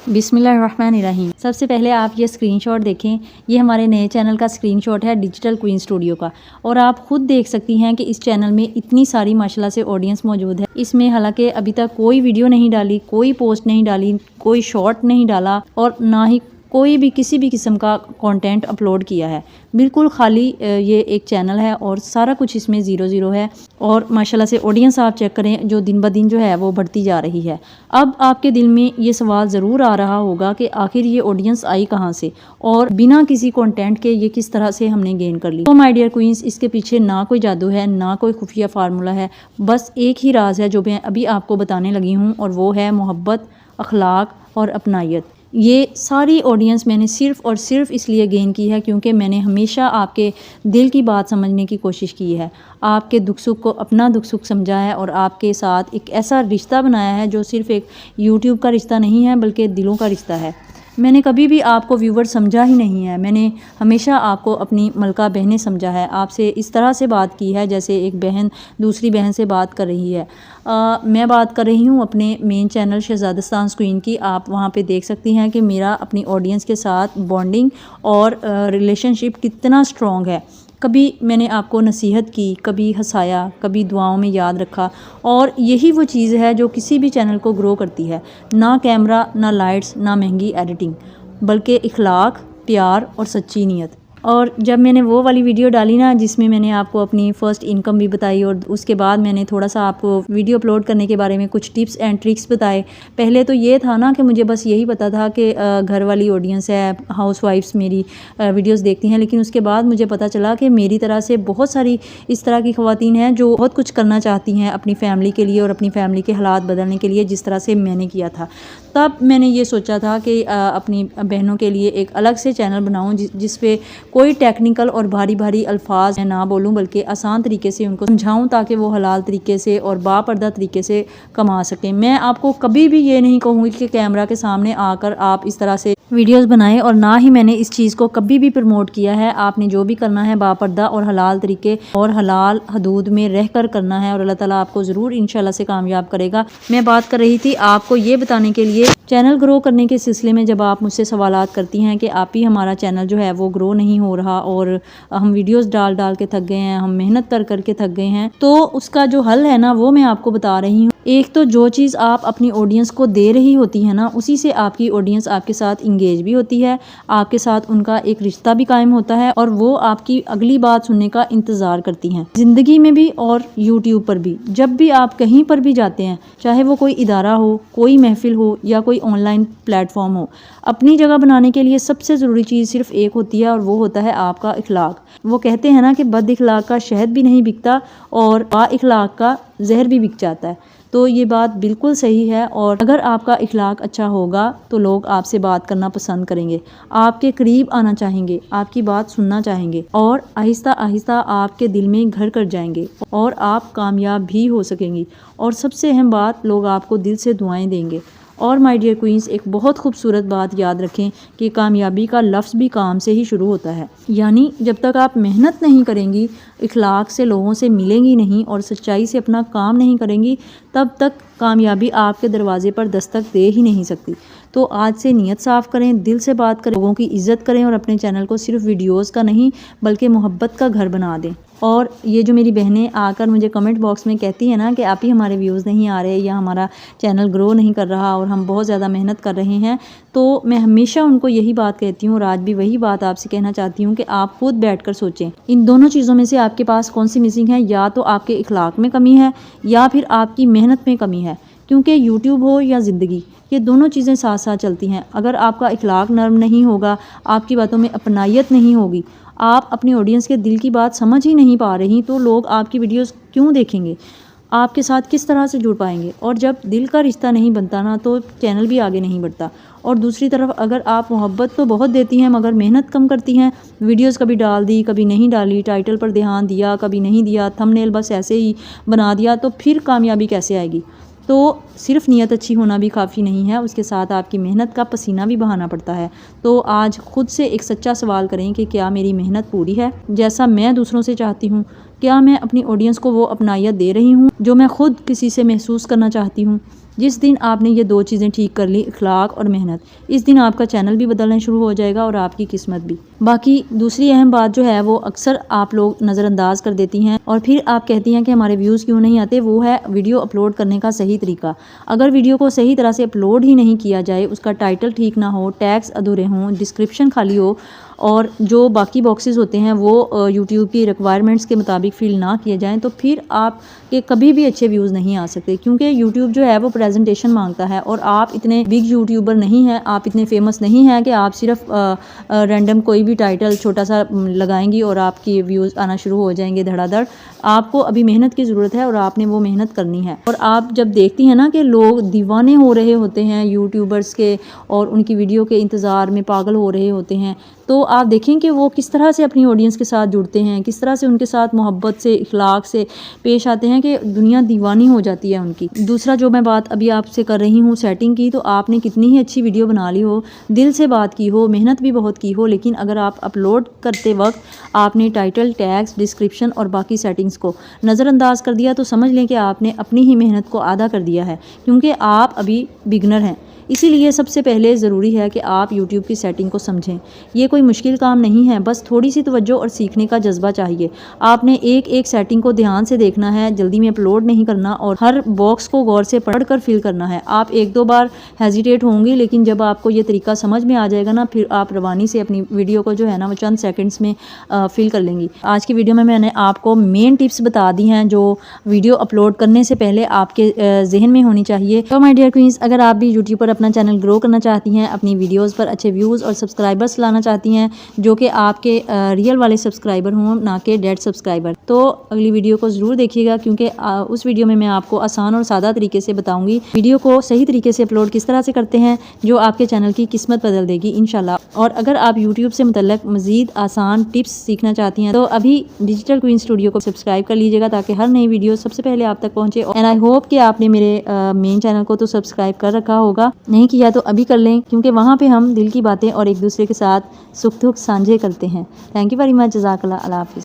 बिस्मिल्लाहिर्रहमानिर्रहीम। सबसे पहले आप ये स्क्रीनशॉट देखें, ये हमारे नए चैनल का स्क्रीनशॉट है डिजिटल क्वीन स्टूडियो का। और आप ख़ुद देख सकती हैं कि इस चैनल में इतनी सारी माशाल्लाह से ऑडियंस मौजूद है। इसमें हालांकि अभी तक कोई वीडियो नहीं डाली, कोई पोस्ट नहीं डाली, कोई शॉर्ट नहीं डाला और ना ही कोई भी किसी भी किस्म का कंटेंट अपलोड किया है। बिल्कुल खाली ये एक चैनल है और सारा कुछ इसमें ज़ीरो है। और माशाल्लाह से ऑडियंस आप चेक करें, जो दिन ब दिन जो है वो बढ़ती जा रही है। अब आपके दिल में ये सवाल ज़रूर आ रहा होगा कि आखिर ये ऑडियंस आई कहाँ से और बिना किसी कंटेंट के ये किस तरह से हमने गेन कर ली। तो माय डियर क्वींस, इसके पीछे ना कोई जादू है, ना कोई खुफिया फार्मूला है, बस एक ही राज है जो मैं अभी आपको बताने लगी हूँ, और वो है मोहब्बत, अखलाक और अपनायत। ये सारी ऑडियंस मैंने सिर्फ़ और सिर्फ इसलिए गेन की है क्योंकि मैंने हमेशा आपके दिल की बात समझने की कोशिश की है, आपके दुख सुख को अपना दुख सुख समझा है और आपके साथ एक ऐसा रिश्ता बनाया है जो सिर्फ़ एक यूट्यूब का रिश्ता नहीं है बल्कि दिलों का रिश्ता है। मैंने कभी भी आपको व्यूवर समझा ही नहीं है, मैंने हमेशा आपको अपनी मलका बहनें समझा है। आपसे इस तरह से बात की है जैसे एक बहन दूसरी बहन से बात कर रही है। मैं बात कर रही हूँ अपने मेन चैनल शहजादस्तान स्क्रीन की। आप वहाँ पे देख सकती हैं कि मेरा अपनी ऑडियंस के साथ बॉन्डिंग और रिलेशनशिप कितना स्ट्रॉन्ग है। कभी मैंने आपको नसीहत की, कभी हंसाया, कभी दुआओं में याद रखा, और यही वो चीज़ है जो किसी भी चैनल को ग्रो करती है। ना कैमरा, ना लाइट्स, ना महंगी एडिटिंग, बल्कि इखलाक, प्यार और सच्ची नीयत। और जब मैंने वो वाली वीडियो डाली ना जिसमें मैंने आपको अपनी फ़र्स्ट इनकम भी बताई और उसके बाद मैंने थोड़ा सा आपको वीडियो अपलोड करने के बारे में कुछ टिप्स एंड ट्रिक्स बताए। पहले तो ये था ना कि मुझे बस यही पता था कि घर वाली ऑडियंस है, हाउसवाइफ्स मेरी वीडियोस देखती हैं, लेकिन उसके बाद मुझे पता चला कि मेरी तरह से बहुत सारी इस तरह की ख़वातीन हैं जो बहुत कुछ करना चाहती हैं अपनी फ़ैमिली के लिए और अपनी फ़ैमिली के हालात बदलने के लिए, जिस तरह से मैंने किया था। तब मैंने ये सोचा था कि अपनी बहनों के लिए एक अलग से चैनल बनाऊँ जिस पे कोई टेक्निकल और भारी भारी अल्फाज ना बोलूं, बल्कि आसान तरीके से उनको समझाऊं ताकि वो हलाल तरीके से और बापर्दा तरीके से कमा सकें। मैं आपको कभी भी ये नहीं कहूँगी कि कैमरा के सामने आकर आप इस तरह से वीडियोस बनाएं, और ना ही मैंने इस चीज़ को कभी भी प्रमोट किया है। आपने जो भी करना है बापर्दा और हलाल तरीके और हलाल हदूद में रहकर करना है, और अल्लाह ताला आपको ज़रूर इंशाल्लाह से कामयाब करेगा। मैं बात कर रही थी आपको ये बताने के लिए, चैनल ग्रो करने के सिलसिले में जब आप मुझसे सवालात करती हैं कि आप ही हमारा चैनल जो है वो ग्रो नहीं हो रहा और हम वीडियोस डाल डाल के थक गए हैं, हम मेहनत कर कर के थक गए हैं, तो उसका जो हल है ना वो मैं आपको बता रही हूँ। एक तो जो चीज़ आप अपनी ऑडियंस को दे रही होती है ना, उसी से आपकी ऑडियंस आपके साथ इंगेज भी होती है, आपके साथ उनका एक रिश्ता भी कायम होता है और वो आपकी अगली बात सुनने का इंतज़ार करती हैं। ज़िंदगी में भी और यूट्यूब पर भी, जब भी आप कहीं पर भी जाते हैं, चाहे वो कोई इदारा हो, कोई महफिल हो या कोई ऑनलाइन प्लेटफॉर्म हो, अपनी जगह बनाने के लिए सबसे ज़रूरी चीज़ सिर्फ एक होती है और वो होता है आपका इखलाक। वो कहते हैं ना कि बद इखलाक का शहद भी नहीं बिकता और बा इखलाक का जहर भी बिक जाता है। तो ये बात बिल्कुल सही है, और अगर आपका इखलाक अच्छा होगा तो लोग आपसे बात करना पसंद करेंगे, आपके करीब आना चाहेंगे, आपकी बात सुनना चाहेंगे और आहिस्ता आहिस्ता आपके दिल में घर कर जाएंगे और आप कामयाब भी हो सकेंगी। और सबसे अहम बात, लोग आपको दिल से दुआएं देंगे। और माय डियर क्वींस, एक बहुत खूबसूरत बात याद रखें कि कामयाबी का लफ्ज़ भी काम से ही शुरू होता है। यानी जब तक आप मेहनत नहीं करेंगी, इखलाक से लोगों से मिलेंगी नहीं और सच्चाई से अपना काम नहीं करेंगी, तब तक कामयाबी आपके दरवाजे पर दस्तक दे ही नहीं सकती। तो आज से नीयत साफ़ करें, दिल से बात करें, लोगों की इज़्ज़त करें और अपने चैनल को सिर्फ वीडियोज़ का नहीं बल्कि मोहब्बत का घर बना दें। और ये जो मेरी बहनें आकर मुझे कमेंट बॉक्स में कहती हैं ना कि आप ही हमारे व्यूज़ नहीं आ रहे या हमारा चैनल ग्रो नहीं कर रहा और हम बहुत ज़्यादा मेहनत कर रहे हैं, तो मैं हमेशा उनको यही बात कहती हूँ और आज भी वही बात आपसे कहना चाहती हूँ कि आप खुद बैठकर सोचें, इन दोनों चीज़ों में से आपके पास कौन सी मिसिंग है। या तो आपके इखलाक में कमी है या फिर आपकी मेहनत में कमी है, क्योंकि यूट्यूब हो या ज़िंदगी, ये दोनों चीज़ें साथ साथ चलती हैं। अगर आपका इखलाक नर्म नहीं होगा, आपकी बातों में अपनायत नहीं होगी, आप अपनी ऑडियंस के दिल की बात समझ ही नहीं पा रही, तो लोग आपकी वीडियोस क्यों देखेंगे, आपके साथ किस तरह से जुड़ पाएंगे। और जब दिल का रिश्ता नहीं बनता ना, तो चैनल भी आगे नहीं बढ़ता। और दूसरी तरफ अगर आप मोहब्बत तो बहुत देती हैं मगर मेहनत कम करती हैं, वीडियोस कभी डाल दी कभी नहीं डाली, टाइटल पर ध्यान दिया कभी नहीं दिया, थंबनेल बस ऐसे ही बना दिया, तो फिर कामयाबी कैसे आएगी। तो सिर्फ नीयत अच्छी होना भी काफ़ी नहीं है, उसके साथ आपकी मेहनत का पसीना भी बहाना पड़ता है। तो आज खुद से एक सच्चा सवाल करें कि क्या मेरी मेहनत पूरी है जैसा मैं दूसरों से चाहती हूँ? क्या मैं अपनी ऑडियंस को वो अपनायत दे रही हूँ जो मैं खुद किसी से महसूस करना चाहती हूँ? जिस दिन आपने ये 2 चीज़ें ठीक कर ली, इखलाक और मेहनत, इस दिन आपका चैनल भी बदलना शुरू हो जाएगा और आपकी किस्मत भी। बाकी दूसरी अहम बात जो है वो अक्सर आप लोग नज़रअंदाज कर देती हैं और फिर आप कहती हैं कि हमारे व्यूज़ क्यों नहीं आते, वो है वीडियो अपलोड करने का सही तरीका। अगर वीडियो को सही तरह से अपलोड ही नहीं किया जाए, उसका टाइटल ठीक ना हो, टैग्स अधूरे हों, डिस्क्रिप्शन खाली हो और जो बाकी बॉक्सेस होते हैं वो यूट्यूब की रिक्वायरमेंट्स के मुताबिक फिल ना किए जाएं, तो फिर आपके कभी भी अच्छे व्यूज़ नहीं आ सकते, क्योंकि यूट्यूब जो है वो प्रेजेंटेशन मांगता है और आप इतने बिग यूट्यूबर नहीं हैं, आप इतने फेमस नहीं हैं कि आप सिर्फ रैंडम कोई भी टाइटल छोटा सा लगाएंगी और आपकी व्यूज़ आना शुरू हो जाएंगे धड़ाधड़। आपको अभी मेहनत की ज़रूरत है और आपने वो मेहनत करनी है। और आप जब देखती हैं ना कि लोग दीवाने हो रहे होते हैं यूट्यूबर्स के और उनकी वीडियो के इंतज़ार में पागल हो रहे होते हैं, तो आप देखें कि वो किस तरह से अपनी ऑडियंस के साथ जुड़ते हैं, किस तरह से उनके साथ मोहब्बत से, इखलाक से पेश आते हैं कि दुनिया दीवानी हो जाती है उनकी। दूसरा जो मैं बात अभी आपसे कर रही हूँ सेटिंग की, तो आपने कितनी ही अच्छी वीडियो बना ली हो, दिल से बात की हो, मेहनत भी बहुत की हो, लेकिन अगर आप अपलोड करते वक्त आपने टाइटल, टैग्स, डिस्क्रिप्शन और बाकी सेटिंग्स को नज़रअंदाज कर दिया, तो समझ लें कि आपने अपनी ही मेहनत को आधा कर दिया है, क्योंकि आप अभी बिगनर हैं। इसीलिए सबसे पहले ज़रूरी है कि आप YouTube की सेटिंग को समझें। ये कोई मुश्किल काम नहीं है, बस थोड़ी सी तवज्जो और सीखने का जज्बा चाहिए। आपने एक एक सेटिंग को ध्यान से देखना है, जल्दी में अपलोड नहीं करना और हर बॉक्स को गौर से पढ़कर फिल करना है। आप 1-2 बार हेजिटेट होंगे, लेकिन जब आपको ये तरीका समझ में आ जाएगा ना, फिर आप रवानी से अपनी वीडियो को जो है ना वो चंद सेकेंड्स में फिल कर लेंगी। आज की वीडियो में मैंने आपको मेन टिप्स बता दी हैं जो वीडियो अपलोड करने से पहले आपके जहन में होनी चाहिए। तो माय डियर क्वींस, अगर आप भी यूट्यूब पर अपना चैनल ग्रो करना चाहती हैं, अपनी वीडियोस पर अच्छे व्यूज़ और सब्सक्राइबर्स लाना चाहती हैं जो कि आपके रियल वाले सब्सक्राइबर हों, ना कि डेड सब्सक्राइबर, तो अगली वीडियो को ज़रूर देखिएगा, क्योंकि उस वीडियो में मैं आपको आसान और सादा तरीके से बताऊंगी वीडियो को सही तरीके से अपलोड किस तरह से करते हैं, जो आपके चैनल की किस्मत बदल देगी इंशाल्लाह। और अगर आप यूट्यूब से मुतल्लिक मज़ीद आसान टिप्स सीखना चाहती हैं, तो अभी डिजिटल क्वीन स्टूडियो को सब्सक्राइब कर लीजिएगा, ताकि हर नई वीडियो सबसे पहले आप तक पहुँचे। एंड आई होप कि आपने मेरे मेन चैनल को तो सब्सक्राइब कर रखा होगा, नहीं किया तो अभी कर लें, क्योंकि वहाँ पे हम दिल की बातें और एक दूसरे के साथ सुख दुख साझे करते हैं। थैंक यू वेरी मच, जज़ाकल्लाह, अल्लाह हाफ़िज़।